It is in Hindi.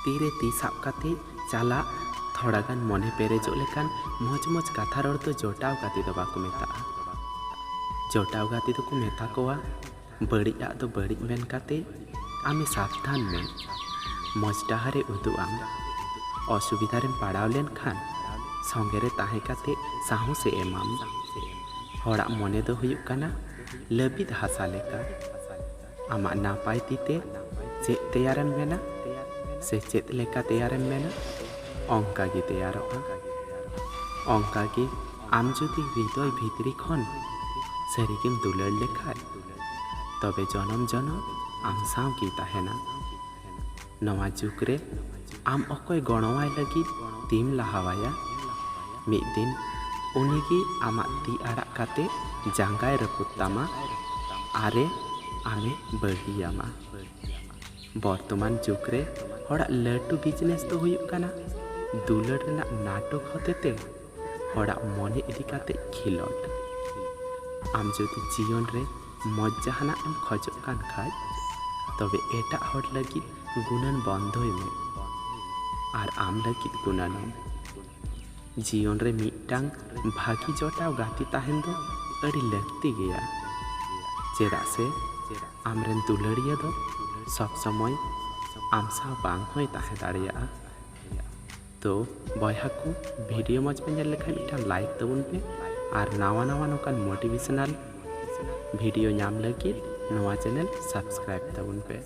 तीरे ती साब काते चला थोड़ागान मने पेरेजो लेकान मज मज कथा रड़ तो जोटाव गाती दो बाको मेता जोटाव गाती दो को मेता कोवा बड़िया तो बड़ी मेन काते आमे सावधान में मज डाहारे उदु आम असुविधारे पड़ाव लेन खान संगे ताहे काते साहू से एमाम हड़ा मने दो हुयुग काना लबिद हासा लेका आमा नापाय तीते चेत तैयारन मेना से चेत लेका तैयारन मेना अंका गी तैयारोगा अंका गी आम जुदी हृदय भितरी खन सारिगेम दुलार लेखाय तबे जनम जनम आम साव गी ताहेना नवा जुग रे आम अकय गणवाय लगी तीम लाहावाया मिद दिन उनिगी आमा ती आड़ा काते जांगाय रपुत्तामा आरे आमे बगियामा बर्तमान जुग रे हड़ा लटू बिजनेस तो हुयुग काना दुलार रेना नाटक होतेते हड़ा मने इदी काते खिलट आम जदि जीवन रे मज जहाना एम खजोग कान खाय तबे एटा हड़ लगी गुणन बंधोय में आर आम लगी गुणनम जीवन रे मिटांग भागी जोटाव गाती ताहेन दो अड़ी लगती गया चेदा से आमरेन दुलारिया दो सब समय आम साव बांग होय ताहे दाड़िया तो बयहा को वीडियो मज पे नेल लेखाय मिटांग लाइक तबुन पे और नावा नावा नोकान मोटिवेशनल वीडियो नाम लगी नवा चैनल सब्सक्राइब तबुन पे।